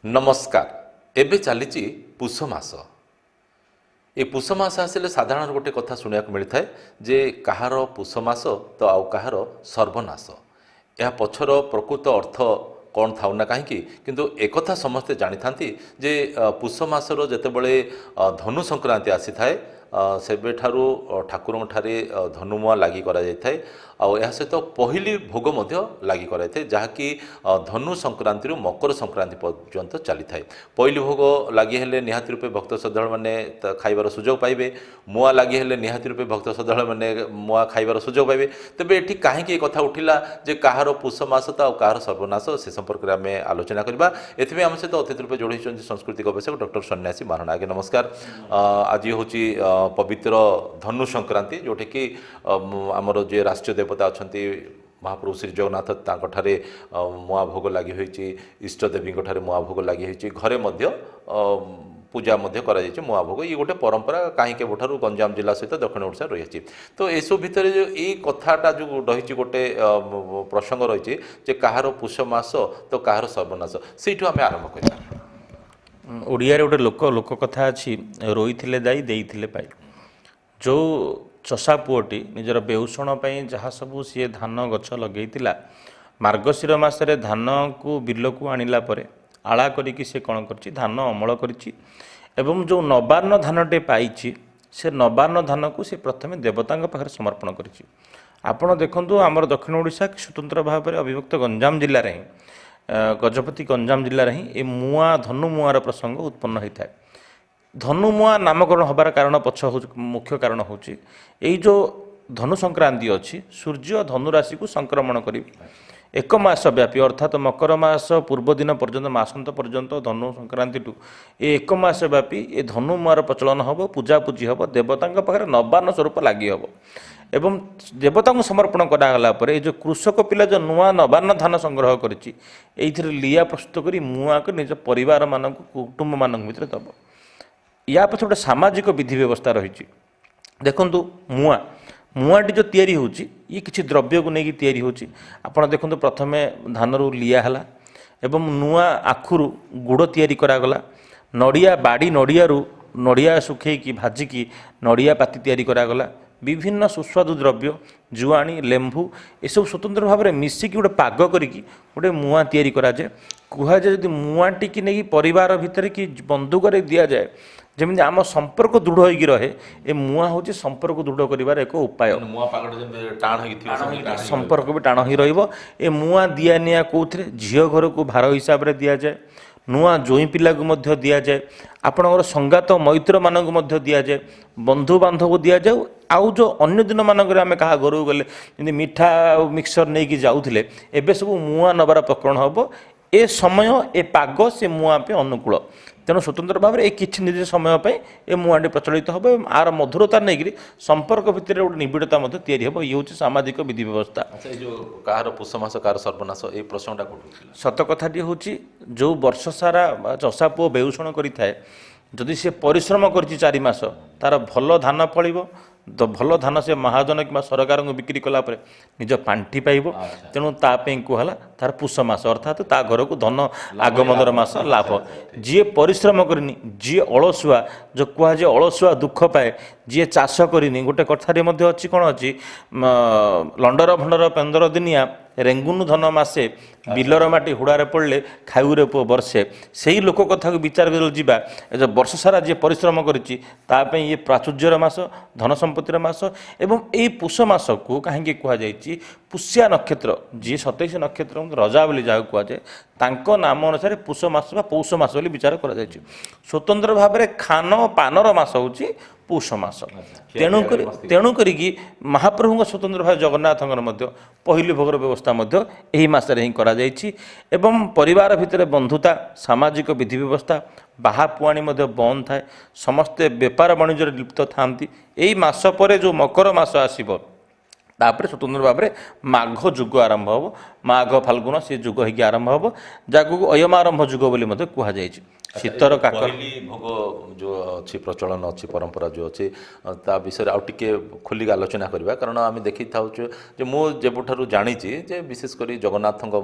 नमस्कार। एबे चली पुष मास। ये पुष मास आसिले साधारण गोटे कथा शुणा मिलता है जे कहार पुष मास तो आउ कहार सर्वनाश। यह पछर प्रकृत अर्थ कौन था ना कहीं किंतु एकथा समस्ते जानी था जे पुष मासर जितेबले धनु संक्रांति आसी थाए सेबेठारू ठाकुर ठारे धनुमुआ लगी करा जाए आउ सहित पहली भोग लगी कराए जहाँकि धनु संक्रांति मकर संक्रांति पर्यंत चली थाए। पहली भोग लगी हेले निहाती रूपे भक्त श्रद्धालु मैंने खाइबार सुजोग पाइबे। मुआ लगी हेले निहाती रूपे भक्त श्रद्धालु मैंने मुआ खाइबार सुजोग पाइबे। तेबे एठी कहीं कथा उठिला जे कहार पुष मास तो कहार सर्वनाश से संपर्क में आम आलोचना करवा। एथि आम सहित अतिथि रूपे जोड़ी संस्कृति गवेषक डॉक्टर सन्यासी महाराणा। आगे नमस्कार। आज हूँ पवित्र धनु संक्रांति जोटे कि आमर जे राष्ट्रीय देवता अच्छा महाप्रभु श्री जगन्नाथ तांकठारे मुआ भोग लगी होइछि। इष्ट देवी ठारे मुआ भोग लगी होइछि। घरे मध्य पूजा मध्य करा जाइछि मुआ भोग। ये गोटे परंपरा कहीं केबठारु गंजाम जिला सहित दक्षिण ओडिशा रही। तो एसब भितर जो ये कथाटा जो रही गोटे प्रसंग रही जे कहार पुष मास तो कहार सर्वनाश से आम आरंभ कर। ओडिया रे गोटे लोक कथा अच्छी रोई दाई देई पाई। जो चषा पुअटी निजर बेउषण जहाँ सबू सी धान गछ लगे मार्गशीर मासरे धान को बिल को आणला आला करिकी से कौन कर धान अमल करिछि एवं जो नवान्न धानटे पाई से नवान्न धान को से प्रथमे देवता पाखे समर्पण करिछि। आपण देखंतु आमर दक्षिण ओडिशा स्वतंत्र भाव में अविभक्त गंजाम जिले में गजपति गंजाम जिले में ये मुआ धनु मुआर प्रसंग उत्पन्न होता है। धनुमुआ नामकरण हबार कारण पछ मुख्य कारण होची यही जो धनु संक्रांति अच्छी सूर्य धनुराशि को संक्रमण करी एक मास व्यापी अर्थात मकर मास पूर्व दिन पर्यंत मासंत पर्यंत धनु संक्रांति टू ये एक मास व्यापी ये धनुमुआर प्रचलन हम पूजापूजी हम देवता पाखे नवान्न स्वरूप लगी हम एवं देवता को समर्पण करागला जो कृषक पिला जो नुआ नवान्न धान संग्रह करी लिया प्रस्तुत कर मुआ को निज परिवार मान कुटुंब मान भर दब। या पछे गोटे सामाजिक विधि व्यवस्था रही। देखंतु मुआटी जो तैयारी होची ये किसी द्रव्य को लेकिन तैयारी होची। आपण देखंतु प्रथमे धानरू लिया हला एवं नुआ आखुरु गुड़ तैयारी करागला। नड़िया बाड़ी नड़ियारू नड़िया सुखेकी भाजिकी नड़िया पाती तैयारी करागला। विभिन्न सुस्वादु द्रव्य जुआणी लेंबू एसब स्वतंत्र भाव में मिसिकी गोटे पाग करिकी गोटे मुआ तैयारी कराए। कहुए जब मुआटी की नहीं परिवार भितर कि बंधुक दि जाए जमी आम संपर्क दृढ़ होगी रहे ए मुआ हूँ संपर्क दृढ़ कर एक उपाय। संपर्क भी टाण ही रे मुआ दिया निया कौन झील घर को भार हिसाब से दि जाए। नुआ जोई पिला को दि जाए। आपणकर संगात मैत्र मानक दि जाए। बंधु बांधव दि जाए। आउ जो अन्य दिन मानक आम क्या घर गले जमी मिठा मिक्सचर नहीं कि जाऊे एवं सब मुआ नबार प्रकरण हम ए समय ए पाग से मुआ पे अनुकूल। तेणु स्वतंत्र भाव में किसी निर्दिष्ट समय पर ए मुआटी प्रचलित हम आर मधुरता नहीं संपर्क भितर गोटे निबिड़ता तैयारी हम। ये हूँ सामाजिक विधि व्यवस्था। कहार पुष मास कहार सर्वनाश ये प्रश्नटा सत कथाटी हूँ जो वर्ष सारा चषा पुओ बेउषण करें जदि सी परिश्रम कर 4 मास तार भल धान फल तो भल धान से महाजन कि सरकार को बिक्री कलापर निज पांठि पाइब। तेणु तापाई कहला तार पुष मास अर्थात ता घर को धन आगमनर मास लाभ। जी परिश्रम करनी जी अलसुआ जो कहुए अलसुआ दुख पाए जी चाष करनी गोटे कथारे अच्छी कौन अच्छी लंडर भंडर 15 दिनिया रेंगुनु धन मासे बिलर माटी हुड़ारे पड़े खाऊरे पुओ वर्षे से लोक कथा को विचार कर वर्ष सारा जी परिश्रम करी ये प्राचुर्यर मास धन संपत्तिर मास एवं यही पुष मास को कहीं कहुई पुष्या नक्षत्र जी 27 नक्षत्र रजा बोली जहाँ कहुए तांको नाम अनुसार पुष मास पौष मास बोली विचार कर स्वतंत्र भाव में खान पानर मास हूँ पौष मास। तेणुक महाप्रभु स्वतंत्र भाव जगन्नाथ पहली भोगर व्यवस्था यही मसरे ही करा जाइछि एवं परिवार भितर बंधुता सामाजिक विधि व्यवस्था बाहा पुआणी बंद थाए समस्ते बेपार वाणिज्य लिप्त था। यही मास पर जो मकर मास आसब ତାପରେ ସ୍ୱତନ୍ତ୍ର ଭାବରେ ମାଘ ଯୁଗ ଆରମ୍ଭ ହେବ। ମାଘ ଫାଲ୍ଗୁନ ସେ ଯୁଗ ହେଇକି ଆରମ୍ଭ ହେବ, ଯାହାକୁ ଅୟମାରମ୍ଭ ଯୁଗ ବୋଲି ମଧ୍ୟ କୁହାଯାଇଛି। ଶୀତର କାକର ପହିଲି ଭୋଗ ଯେଉଁ ଅଛି ପ୍ରଚଳନ ଅଛି ପରମ୍ପରା ଯେଉଁ ଅଛି ତା ବିଷୟରେ ଆଉ ଟିକେ ଖୋଲିକି ଆଲୋଚନା କରିବା। କାରଣ ଆମେ ଦେଖିଥାଉଛୁ ଯେ ମୁଁ ଯେବେଠାରୁ ଜାଣିଛି ଯେ ବିଶେଷ କରି ଜଗନ୍ନାଥଙ୍କ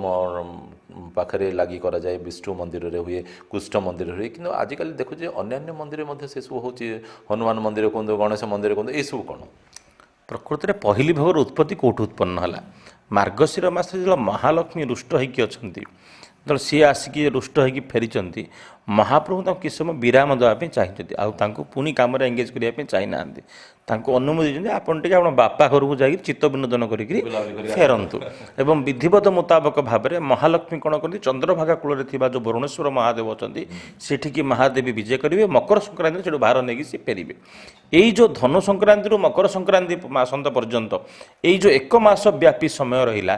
ପାଖରେ ଲାଗି କରାଯାଏ, ବିଷ୍ଣୁ ମନ୍ଦିରରେ ହୁଏ, କୃଷ୍ଣ ମନ୍ଦିରରେ ହୁଏ, କିନ୍ତୁ ଆଜିକାଲି ଦେଖୁଛି ଅନ୍ୟାନ୍ୟ ମନ୍ଦିରରେ ମଧ୍ୟ ସେସବୁ ହେଉଛି। ହନୁମାନ ମନ୍ଦିର କୁହନ୍ତୁ, ଗଣେଶ ମନ୍ଦିର କୁହନ୍ତୁ, ଏସବୁ କ'ଣ? ପ୍ରକୃତରେ ପହିଲି ଭୋଗର ଉତ୍ପତ୍ତି କେଉଁଠୁ ଉତ୍ପନ୍ନ ହେଲା? ମାର୍ଗଶିର ମାସରେ ଯେତେବେଳେ ମହାଲକ୍ଷ୍ମୀ ରୁଷ୍ଟ ହେଇକି ଅଛନ୍ତି, ଯେତେବେଳେ ସିଏ ଆସିକି ରୁଷ୍ଟ ହେଇକି ଫେରିଛନ୍ତି, ମହାପ୍ରଭୁ ତାଙ୍କୁ କିଛି ସମୟ ବିରାମ ଦେବା ପାଇଁ ଚାହିଁଛନ୍ତି, ଆଉ ତାଙ୍କୁ ପୁଣି କାମରେ ଏଙ୍ଗେଜ୍ କରିବା ପାଇଁ ଚାହିଁନାହାନ୍ତି। ତାଙ୍କୁ ଅନୁମତି ଦେଇଛନ୍ତି ଆପଣ ଟିକେ ଆପଣ ବାପା ଘରକୁ ଯାଇକି ଚିତ୍ତ ବିନୋଦନ କରିକି ଫେରନ୍ତୁ। ଏବଂ ବିଧିବଦ୍ଧ ମୁତାବକ ଭାବରେ ମହାଲକ୍ଷ୍ମୀ କ'ଣ କରନ୍ତି, ଚନ୍ଦ୍ରଭାଗା କୂଳରେ ଥିବା ଯେଉଁ ବରୁଣେଶ୍ୱର ମହାଦେବ ଅଛନ୍ତି ସେଠିକି ମହାଦେବୀ ବିଜେ କରିବେ। ମକର ସଂକ୍ରାନ୍ତିରେ ସେଠୁ ଭାର ନେଇକି ସେ ଫେରିବେ। ଏଇ ଯେଉଁ ଧନୁ ସଂକ୍ରାନ୍ତିରୁ ମକର ସଂକ୍ରାନ୍ତି ଆସନ୍ତା ପର୍ଯ୍ୟନ୍ତ ଏଇ ଯେଉଁ 1 ମାସ ବ୍ୟାପୀ ସମୟ ରହିଲା,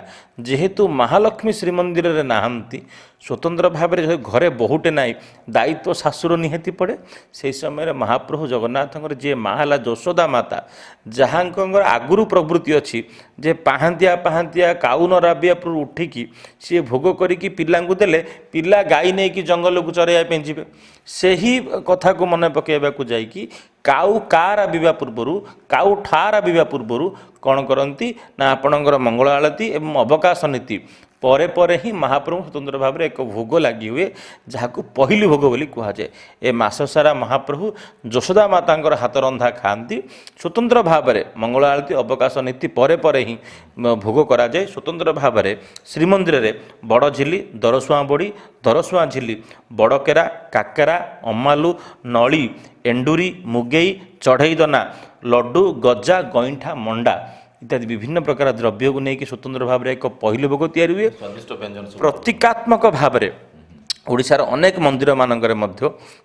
ଯେହେତୁ ମହାଲକ୍ଷ୍ମୀ ଶ୍ରୀମନ୍ଦିରରେ ନାହାନ୍ତି, ସ୍ୱତନ୍ତ୍ର ଭାବରେ ଘରେ ବୋହୂଟେ ନାହିଁ, ଦାୟିତ୍ୱ ଶାଶୁର ନିହାତି ପଡ଼େ। ସେହି ସମୟରେ ମହାପ୍ରଭୁ ଜଗନ୍ନାଥଙ୍କର ଯିଏ ମା ହେଲା ଯଶୋଦା ମାତା, ଯାହାଙ୍କର ଆଗରୁ ପ୍ରବୃତ୍ତି ଅଛି ଯେ ପାହାନ୍ତିଆ ପାହାନ୍ତିଆ କାଉନ ରାବିଆପୁର ଉଠିକି ସିଏ ଭୋଗ କରିକି ପିଲାଙ୍କୁ ଦେଲେ ପିଲା ଗାଈ ନେଇକି ଜଙ୍ଗଲକୁ ଚରାଇବା ପାଇଁ ଯିବେ। ସେହି କଥାକୁ ମନେ ପକାଇବାକୁ ଯାଇକି କାଉ କା ରାବିବା ପୂର୍ବରୁ, କାଉ ଠା ରାବିବା ପୂର୍ବରୁ କ'ଣ କରନ୍ତି ନା ଆପଣଙ୍କର ମଙ୍ଗଳ ଆଳତି ଏବଂ ଅବକାଶ ନୀତି ପରେ ପରେ ହିଁ ମହାପ୍ରଭୁ ସ୍ୱତନ୍ତ୍ର ଭାବରେ ଏକ ଭୋଗ ଲାଗି ହୁଏ, ଯାହାକୁ ପହିଲି ଭୋଗ ବୋଲି କୁହାଯାଏ। ଏ ମାସ ସାରା ମହାପ୍ରଭୁ ଯଶୋଦା ମାତାଙ୍କର ହାତ ରନ୍ଧା ଖାଆନ୍ତି। ସ୍ୱତନ୍ତ୍ର ଭାବରେ ମଙ୍ଗଳ ଆଳତି ଅବକାଶ ନୀତି ପରେ ପରେ ହିଁ ଭୋଗ କରାଯାଏ। ସ୍ୱତନ୍ତ୍ର ଭାବରେ ଶ୍ରୀମନ୍ଦିରରେ ବଡ଼ ଝିଲି, ଦରସୁଆଁ ବଡ଼ି, ଦରସୁଆଁ ଝିଲି, ବଡ଼କେରା, କାକେରା, ଅମାଲୁ, ନଳି, ଏଣ୍ଡୁରି, ମୁଗେଇ, ଚଢ଼େଇ ଦନା, ଲଡ଼ୁ, ଗଜା, ଗଇଁଠା, ମଣ୍ଡା ଇତ୍ୟାଦି ବିଭିନ୍ନ ପ୍ରକାର ଦ୍ରବ୍ୟକୁ ନେଇକି ସ୍ୱତନ୍ତ୍ର ଭାବରେ ଏକ ପହିଲି ଭୋଗ ତିଆରି ହୁଏ। ସ୍ୱାଦିଷ୍ଟ ବ୍ୟଞ୍ଜନ ସବୁ ପ୍ରତୀକାତ୍ମକ ଭାବରେ ଓଡ଼ିଶାର ଅନେକ ମନ୍ଦିରମାନଙ୍କରେ ମଧ୍ୟ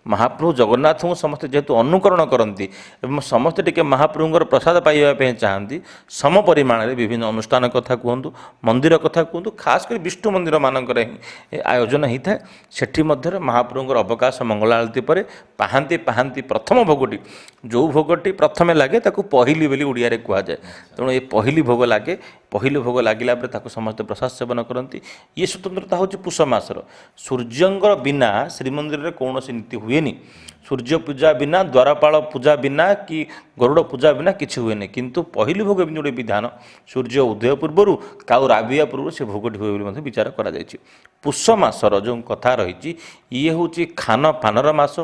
ମହାପ୍ରଭୁ ଜଗନ୍ନାଥଙ୍କୁ ସମସ୍ତେ ଯେହେତୁ ଅନୁକରଣ କରନ୍ତି ଏବଂ ସମସ୍ତେ ଟିକେ ମହାପ୍ରଭୁଙ୍କର ପ୍ରସାଦ ପାଇବା ପାଇଁ ଚାହାନ୍ତି, ସମ ପରିମାଣରେ ବିଭିନ୍ନ ଅନୁଷ୍ଠାନ କଥା କୁହନ୍ତୁ, ମନ୍ଦିର କଥା କୁହନ୍ତୁ, ଖାସ୍ କରି ବିଷ୍ଣୁ ମନ୍ଦିରମାନଙ୍କରେ ହିଁ ଆୟୋଜନ ହୋଇଥାଏ। ସେଠି ମଧ୍ୟରେ ମହାପ୍ରଭୁଙ୍କର ଅବକାଶ ମଙ୍ଗଳ ଆଳତି ପରେ ପାହାନ୍ତି ପାହାନ୍ତି ପ୍ରଥମ ଭୋଗଟି, ଯେଉଁ ଭୋଗଟି ପ୍ରଥମେ ଲାଗେ ତାକୁ ପହିଲି ବୋଲି ଓଡ଼ିଆରେ କୁହାଯାଏ। ତେଣୁ ଏ ପହିଲି ଭୋଗ ଲାଗେ। ପହିଲି ଭୋଗ ଲାଗିଲା ପରେ ତାକୁ ସମସ୍ତେ ପ୍ରସାଦ ସେବନ କରନ୍ତି। ଇଏ ସ୍ୱତନ୍ତ୍ରତା ହେଉଛି ପୁଷ ମାସର। ସୂର୍ଯ୍ୟଙ୍କର ବିନା ଶ୍ରୀମନ୍ଦିରରେ କୌଣସି ନୀତି ହୁଏନି। ସୂର୍ଯ୍ୟ ପୂଜା ବିନା, ଦ୍ୱାରପାଳ ପୂଜା ବିନା କି ଗରୁଡ଼ ପୂଜା ବିନା କିଛି ହୁଏନି। କିନ୍ତୁ ପହିଲି ଭୋଗ ଏମିତି ଗୋଟେ ବିଧାନ, ସୂର୍ଯ୍ୟ ଉଦୟ ପୂର୍ବରୁ କାଉ ରାବିବା ପୂର୍ବରୁ ସେ ଭୋଗଟି ହୁଏ ବୋଲି ମଧ୍ୟ ବିଚାର କରାଯାଇଛି। ପୁଷ ମାସର ଯେଉଁ କଥା ରହିଛି, ଇଏ ହେଉଛି ଖାନ ପାନର ମାସ,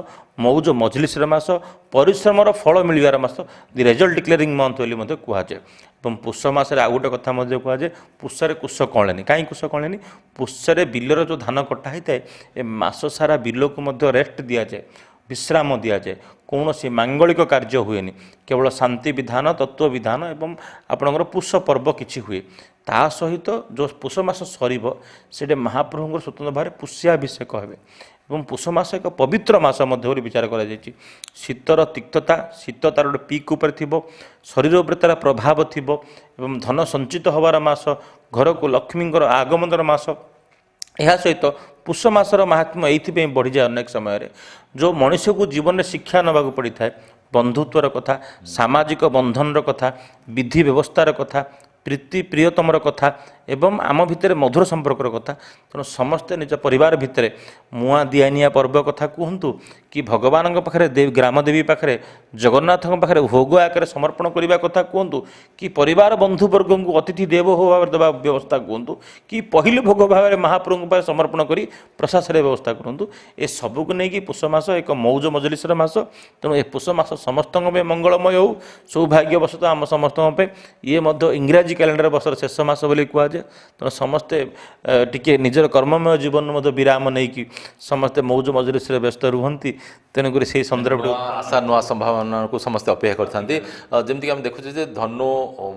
ମଉଜ ମଜଲିସର ମାସ, ପରିଶ୍ରମର ଫଳ ମିଳିବାର ମାସ, ଦି ରେଜଲ୍ଟ ଡିକ୍ଲେରିଂ ମନ୍ଥ ବୋଲି ମଧ୍ୟ କୁହାଯାଏ। ଏବଂ ପୁଷ ମାସରେ ଆଉ ଗୋଟେ କଥା ମଧ୍ୟ କୁହାଯାଏ, ପୁଷରେ କୁଶ କଅଁଳେନି। କାହିଁ କୁଶ କଅଁଳେନି? ପୁଷରେ ବିଲର ଯେଉଁ ଧାନ କଟା ହୋଇଥାଏ, ଏ ମାସ ସାରା ବିଲକୁ ମଧ୍ୟ ରେଷ୍ଟ ଦିଆଯାଏ, ବିଶ୍ରାମ ଦିଆଯାଏ। କୌଣସି ମାଙ୍ଗଳିକ କାର୍ଯ୍ୟ ହୁଏନି, କେବଳ ଶାନ୍ତି ବିଧାନ, ତତ୍ତ୍ୱ ବିଧାନ ଏବଂ ଆପଣଙ୍କର ପୁଷ ପର୍ବ କିଛି ହୁଏ। ତା ସହିତ ଯେଉଁ ପୁଷ ମାସ ସରିବ, ସେଠି ମହାପ୍ରଭୁଙ୍କର ସ୍ୱତନ୍ତ୍ର ଭାବରେ ପୁଷ୍ୟାଭିଷେକ ହେବେ। ଏବଂ ପୁଷ ମାସ ଏକ ପବିତ୍ର ମାସ ମଧ୍ୟ ବୋଲି ବିଚାର କରାଯାଇଛି। ଶୀତର ତିକ୍ତତା, ଶୀତ ତାର ଗୋଟେ ପିକ୍ ଉପରେ ଥିବ, ଶରୀର ଉପରେ ତାର ପ୍ରଭାବ ଥିବ ଏବଂ ଧନ ସଞ୍ଚିତ ହେବାର ମାସ, ଘରକୁ ଲକ୍ଷ୍ମୀଙ୍କର ଆଗମନର ମାସ। ଏହା ସହିତ ପୁଷ ମାସର ମାହାତ୍ମ୍ୟ ଏଇଥିପାଇଁ ବଢ଼ିଯାଏ ଅନେକ ସମୟରେ, ଯେଉଁ ମଣିଷକୁ ଜୀବନରେ ଶିକ୍ଷା ନେବାକୁ ପଡ଼ିଥାଏ, ବନ୍ଧୁତ୍ୱର କଥା, ସାମାଜିକ ବନ୍ଧନର କଥା, ବିଧି ବ୍ୟବସ୍ଥାର କଥା, ପ୍ରୀତି ପ୍ରିୟତମର କଥା ଏବଂ ଆମ ଭିତରେ ମଧୁର ସମ୍ପର୍କର କଥା। ତେଣୁ ସମସ୍ତେ ନିଜ ପରିବାର ଭିତରେ ମୁଆଁ ଦିଆନିଆ ପର୍ବ କଥା କୁହନ୍ତୁ କି ଭଗବାନଙ୍କ ପାଖରେ ଗ୍ରାମଦେବୀ ପାଖରେ, ଜଗନ୍ନାଥଙ୍କ ପାଖରେ ଭୋଗ ଆକାରରେ ସମର୍ପଣ କରିବା କଥା କୁହନ୍ତୁ କି ପରିବାର ବନ୍ଧୁବର୍ଗଙ୍କୁ ଅତିଥି ଦେବ ଭାବରେ ଦେବା ବ୍ୟବସ୍ଥା କୁହନ୍ତୁ କି ପହିଲି ଭୋଗ ଭାବରେ ମହାପ୍ରଭୁଙ୍କ ପାଖରେ ସମର୍ପଣ କରି ପ୍ରଶାସନର ବ୍ୟବସ୍ଥା କରନ୍ତୁ, ଏସବୁକୁ ନେଇକି ପୁଷ ମାସ ଏକ ମୌଜ ମଜଲିସର ମାସ। ତେଣୁ ଏ ପୁଷ ମାସ ସମସ୍ତଙ୍କ ପାଇଁ ମଙ୍ଗଳମୟ ହେଉ। ସୌଭାଗ୍ୟବଶତଃ ଆମ ସମସ୍ତଙ୍କ ପାଇଁ ଇଏ ମଧ୍ୟ ଇଂରାଜୀ କ୍ୟାଲେଣ୍ଡର ବର୍ଷର ଶେଷ ମାସ ବୋଲି କୁହାଯାଏ। ତେଣୁ ସମସ୍ତେ ଟିକେ ନିଜର କର୍ମମୟ ଜୀବନରୁ ମଧ୍ୟ ବିରାମ ନେଇକି ସମସ୍ତେ ମୌଜ ମଜଲିସରେ ବ୍ୟସ୍ତ ରୁହନ୍ତି। ତେଣୁକରି ସେହି ସନ୍ଦର୍ଭରେ ଆଶା ନୂଆ ସମ୍ଭାବନାକୁ ସମସ୍ତେ ଅପେକ୍ଷା କରିଥାନ୍ତି। ଯେମିତିକି ଆମେ ଦେଖୁଛୁ ଯେ ଧନୁ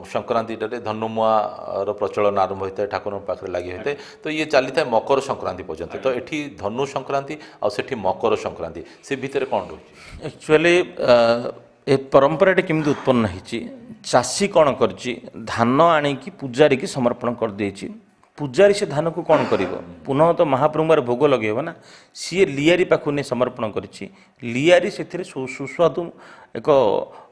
ସଂକ୍ରାନ୍ତିଟାରେ ଧନୁମୁଆର ପ୍ରଚଳନ ଆରମ୍ଭ ହୋଇଥାଏ, ଠାକୁରଙ୍କ ପାଖରେ ଲାଗି ହୋଇଥାଏ। ତ ଇଏ ଚାଲିଥାଏ ମକର ସଂକ୍ରାନ୍ତି ପର୍ଯ୍ୟନ୍ତ। ତ ଏଠି ଧନୁ ସଂକ୍ରାନ୍ତି ଆଉ ସେଠି ମକର ସଂକ୍ରାନ୍ତି, ସେ ଭିତରେ କ'ଣ ରହୁଛି? ଆକ୍ଚୁଆଲି ଏ ପରମ୍ପରାଟି କେମିତି ଉତ୍ପନ୍ନ ହେଇଛି, ଚାଷୀ କ'ଣ କରିଛି, ଧାନ ଆଣିକି ପୂଜାରୀକି ସମର୍ପଣ କରିଦେଇଛି। ପୂଜାରୀ ସେ ଧାନକୁ କ'ଣ କରିବ? ପୁନଃ ତ ମହାପ୍ରଭୁଙ୍କର ଭୋଗ ଲଗେଇବ ନା। ସିଏ ଲିଆରି ପାଖକୁ ନେଇ ସମର୍ପଣ କରିଛି। ଲିଆରି ସେଥିରେ ସୁସ୍ୱାଦୁ ଏକ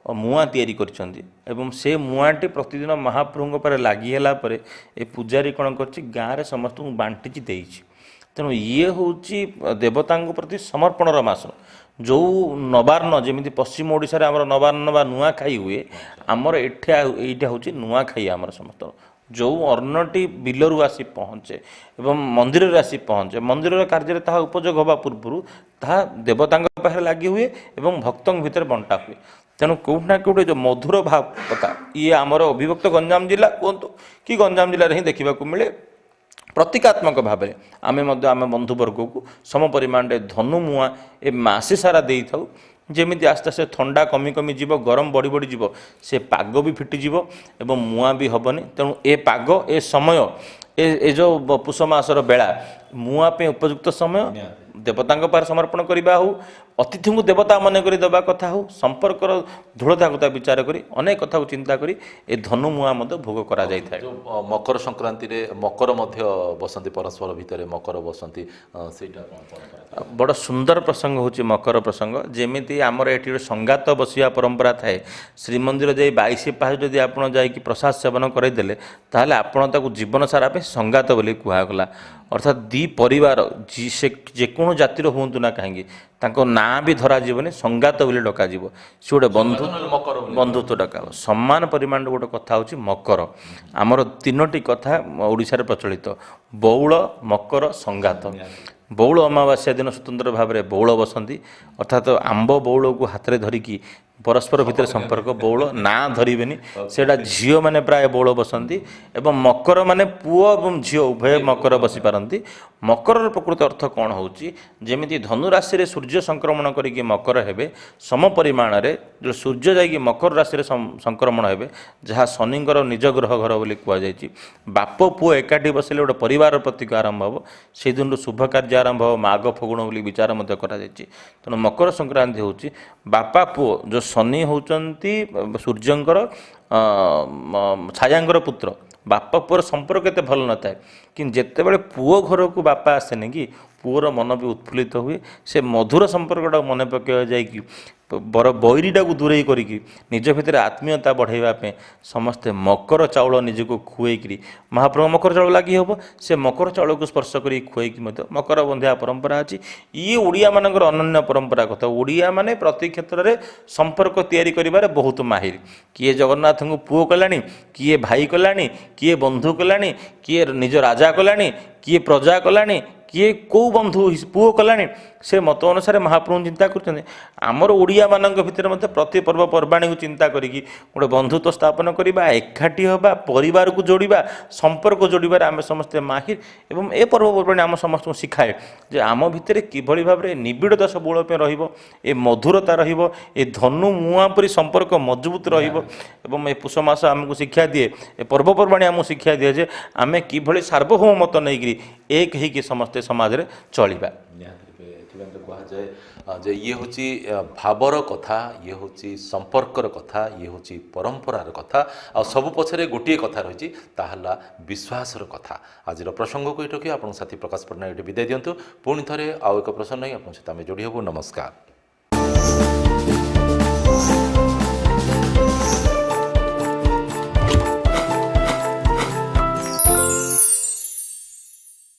ମୁଆଁ ତିଆରି କରିଛନ୍ତି ଏବଂ ସେ ମୁଆଁଟି ପ୍ରତିଦିନ ମହାପ୍ରଭୁଙ୍କ ପରେ ଲାଗି ହେଲା ପରେ ଏ ପୂଜାରୀ କ'ଣ କରିଛି? ଗାଁରେ ସମସ୍ତଙ୍କୁ ବାଣ୍ଟିଛି ଦେଇଛି। ତେଣୁ ଇଏ ହେଉଛି ଦେବତାଙ୍କ ପ୍ରତି ସମର୍ପଣର ମାସ। ଯେଉଁ ନବାର୍ଣ୍ଣ ଯେମିତି ପଶ୍ଚିମ ଓଡ଼ିଶାରେ ଆମର ନବାର୍ଣ୍ଣ ବା ନୂଆଖାଇ ହୁଏ, ଆମର ଏଇଟା ହେଉଛି ନୂଆଖାଇ ଆମର ସମସ୍ତଙ୍କର। ଯେଉଁ ଅନ୍ନଟି ବିଲରୁ ଆସି ପହଞ୍ଚେ ଏବଂ ମନ୍ଦିରରେ ଆସି ପହଞ୍ଚେ, ମନ୍ଦିରର କାର୍ଯ୍ୟରେ ତାହା ଉପଯୋଗ ହେବା ପୂର୍ବରୁ ତାହା ଦେବତାଙ୍କ ପାଖରେ ଲାଗି ହୁଏ ଏବଂ ଭକ୍ତଙ୍କ ଭିତରେ ବଣ୍ଟା ହୁଏ। ତେଣୁ କେଉଁଠି ନା କେଉଁଠି ଯେଉଁ ମଧୁର ଭାବ କଥା ଇଏ ଆମର ଅବିଭକ୍ତ ଗଞ୍ଜାମ ଜିଲ୍ଲା କୁହନ୍ତୁ କି ଗଞ୍ଜାମ ଜିଲ୍ଲାରେ ହିଁ ଦେଖିବାକୁ ମିଳେ। ପ୍ରତୀକାତ୍ମକ ଭାବରେ ଆମେ ମଧ୍ୟ ଆମ ବନ୍ଧୁବର୍ଗକୁ ସମ ପରିମାଣରେ ଧନୁ ମୁଆଁ ଏ ମାସେ ସାରା ଦେଇଥାଉ। ଯେମିତି ଆସ୍ତେ ଆସ୍ତେ ଥଣ୍ଡା କମି କମି ଯିବ, ଗରମ ବଢ଼ି ବଢ଼ି ଯିବ, ସେ ପାଗ ବି ଫିଟିଯିବ ଏବଂ ମୁଆଁ ବି ହେବନି। ତେଣୁ ଏ ପାଗ, ଏ ସମୟ, ଏ ଯେଉଁ ପୁଷ ମାସର ବେଳା ମୁଆଁ ପାଇଁ ଉପଯୁକ୍ତ ସମୟ। ଦେବତାଙ୍କ ପାଖରେ ସମର୍ପଣ କରିବା ହେଉ, ଅତିଥିଙ୍କୁ ଦେବତା ମନେକରି ଦେବା କଥା ହେଉ, ସମ୍ପର୍କର ଦୃଢ଼ତା କଥା ବିଚାର କରି ଅନେକ କଥାକୁ ଚିନ୍ତା କରି ଏ ଧନୁ ମୁଆଁ ମଧ୍ୟ ଭୋଗ କରାଯାଇଥାଏ। ମକର ସଂକ୍ରାନ୍ତିରେ ମକର ମଧ୍ୟ ବସନ୍ତି, ପରସ୍ପର ଭିତରେ ମକର ବସନ୍ତି, ସେଇଟା ବଡ଼ ସୁନ୍ଦର ପ୍ରସଙ୍ଗ ହେଉଛି ମକର ପ୍ରସଙ୍ଗ। ଯେମିତି ଆମର ଏଠି ଗୋଟେ ସଙ୍ଗାତ ବସିବା ପରମ୍ପରା ଥାଏ। ଶ୍ରୀମନ୍ଦିର ଯାଇ 22 ପାହାଚ ଯଦି ଆପଣ ଯାଇକି ପ୍ରସାଦ ସେବନ କରାଇଦେଲେ ତାହେଲେ ଆପଣ ତାକୁ ଜୀବନ ସାରା ପାଇଁ ସଙ୍ଗାତ ବୋଲି କୁହାଗଲା। ଅର୍ଥାତ୍ ଦୁଇ ପରିବାର ସେ ଯେକୌଣସି ଜାତିର ହୁଅନ୍ତୁ ନା କାହିଁକି ତାଙ୍କ ନାଁ ବି ଧରାଯିବନି, ସଙ୍ଗାତ ବୋଲି ଡକାଯିବ। ସେ ଗୋଟେ ବନ୍ଧୁତ୍ୱ ଡକାଯିବ। ସମାନ ପରିମାଣର ଗୋଟେ କଥା ହେଉଛି ମକର। ଆମର 3ଟି କଥା ଓଡ଼ିଶାରେ ପ୍ରଚଳିତ: ବଉଳ, ମକର, ସଙ୍ଗାତ। ବଉଳ ଅମାବାସ୍ୟା ଦିନ ସ୍ୱତନ୍ତ୍ର ଭାବରେ ବଉଳ ବସନ୍ତି, ଅର୍ଥାତ୍ ଆମ୍ବ ବଉଳକୁ ହାତରେ ଧରିକି ପରସ୍ପର ଭିତରେ ସମ୍ପର୍କ। ବଉଳ ନାଁ ଧରିବେନି, ସେଇଟା ଝିଅମାନେ ପ୍ରାୟ ବଉଳ ବସନ୍ତି ଏବଂ ମକର ମାନେ ପୁଅ ଏବଂ ଝିଅ ଉଭୟ ମକର ବସିପାରନ୍ତି। ମକରର ପ୍ରକୃତ ଅର୍ଥ କ'ଣ ହେଉଛି? ଯେମିତି ଧନୁ ରାଶିରେ ସୂର୍ଯ୍ୟ ସଂକ୍ରମଣ କରିକି ମକର ହେବେ, ସମ ପରିମାଣରେ ଯେଉଁ ସୂର୍ଯ୍ୟ ଯାଇକି ମକର ରାଶିରେ ସଂକ୍ରମଣ ହେବେ, ଯାହା ଶନିଙ୍କର ନିଜ ଗ୍ରହ ଘର ବୋଲି କୁହାଯାଇଛି। ବାପ ପୁଅ ଏକାଠି ବସିଲେ ଗୋଟେ ପରିବାର ପ୍ରତୀକ ଆରମ୍ଭ ହେବ। ସେହିଦିନରୁ ଶୁଭ କାର୍ଯ୍ୟ ଆରମ୍ଭ ହେବ, ମାଘ ଫଗୁଣ ବୋଲି ବିଚାର ମଧ୍ୟ କରାଯାଇଛି। ତେଣୁ ମକର ସଂକ୍ରାନ୍ତି ହେଉଛି ବାପା ପୁଅ, ଯେଉଁ ଶନି ହେଉଛନ୍ତି ସୂର୍ଯ୍ୟଙ୍କର ଛାୟାଙ୍କର ପୁତ୍ର। ବାପା ପୁଅର ସମ୍ପର୍କ ଏତେ ଭଲ ନଥାଏ, କିନ୍ତୁ ଯେତେବେଳେ ପୁଅ ଘରକୁ ବାପା ଆସେନି କି ପୁଅର ମନ ବି ଉତ୍ଫୁଲ୍ଲିତ ହୁଏ। ସେ ମଧୁର ସମ୍ପର୍କଟାକୁ ମନେ ପକାଇବା ଯାଇକି ବୈରୀଟାକୁ ଦୂରେଇ କରିକି ନିଜ ଭିତରେ ଆତ୍ମୀୟତା ବଢ଼ାଇବା ପାଇଁ ସମସ୍ତେ ମକର ଚାଉଳ ନିଜକୁ ଖୁଆଇକିରି ମହାପ୍ରଭୁ ମକର ଚାଉଳ ଲାଗି ହେବ। ସେ ମକର ଚାଉଳକୁ ସ୍ପର୍ଶ କରି ଖୁଆଇକି ମଧ୍ୟ ମକର ବନ୍ଧିବା ପରମ୍ପରା ଅଛି। ଇଏ ଓଡ଼ିଆମାନଙ୍କର ଅନନ୍ୟ ପରମ୍ପରା କଥା। ଓଡ଼ିଆମାନେ ପ୍ରତି କ୍ଷେତ୍ରରେ ସମ୍ପର୍କ ତିଆରି କରିବାରେ ବହୁତ ମାହିର। କିଏ ଜଗନ୍ନାଥଙ୍କୁ ପୁଅ କଲାଣି, କିଏ ଭାଇ କଲାଣି, କିଏ ବନ୍ଧୁ କଲାଣି, କିଏ ନିଜ ରାଜା କଲାଣି, କିଏ ପ୍ରଜା କଲାଣି, କିଏ କେଉଁ ବନ୍ଧୁ ପୁଅ କଲାଣି। ସେ ମତ ଅନୁସାରେ ମହାପ୍ରଭୁ ଚିନ୍ତା କରୁଛନ୍ତି। ଆମର ଓଡ଼ିଆମାନଙ୍କ ଭିତରେ ମଧ୍ୟ ପ୍ରତି ପର୍ବପର୍ବାଣୀକୁ ଚିନ୍ତା କରିକି ଗୋଟେ ବନ୍ଧୁତ୍ୱ ସ୍ଥାପନ କରିବା, ଏକାଠି ହେବା, ପରିବାରକୁ ଯୋଡ଼ିବା, ସମ୍ପର୍କ ଯୋଡ଼ିବାରେ ଆମେ ସମସ୍ତେ ମାହିର। ଏବଂ ଏ ପର୍ବପର୍ବାଣୀ ଆମ ସମସ୍ତଙ୍କୁ ଶିଖାଏ ଯେ ଆମ ଭିତରେ କିଭଳି ଭାବରେ ନିବିଡ଼ତା ସବୁବେଳେ ପାଇଁ ରହିବ, ଏ ମଧୁରତା ରହିବ, ଏ ଧନୁ ମୁଆଁ ପରି ସମ୍ପର୍କ ମଜବୁତ ରହିବ। ଏବଂ ଏ ପୁଷ ମାସ ଆମକୁ ଶିକ୍ଷା ଦିଏ, ଏ ପର୍ବପର୍ବାଣୀ ଆମକୁ ଶିକ୍ଷା ଦିଏ ଯେ ଆମେ କିଭଳି ସାର୍ବଭୌମ ମତ ନେଇକରି ଏକ ହେଇକି ସମସ୍ତେ ସମାଜରେ ଚଳିବା। ଏଥିପାଇଁ ତ କୁହାଯାଏ ଯେ ଇଏ ହେଉଛି ଭାବର କଥା, ଇଏ ହେଉଛି ସମ୍ପର୍କର କଥା, ଇଏ ହେଉଛି ପରମ୍ପରାର କଥା, ଆଉ ସବୁ ପଛରେ ଗୋଟିଏ କଥା ରହିଛି, ତାହା ହେଲା ବିଶ୍ୱାସର କଥା। ଆଜିର ପ୍ରସଙ୍ଗକୁ ଏଇଠି ରଖି ଆପଣଙ୍କ ସାଥୀ ପ୍ରକାଶ ପଟ୍ଟନାୟକ ଏଠି ବିଦାୟ ଦିଅନ୍ତୁ। ପୁଣି ଥରେ ଆଉ ଏକ ପ୍ରସଙ୍ଗ ନେଇ ଆପଣଙ୍କ ସହିତ ଆମେ ଯୋଡ଼ି ହେବୁ। ନମସ୍କାର।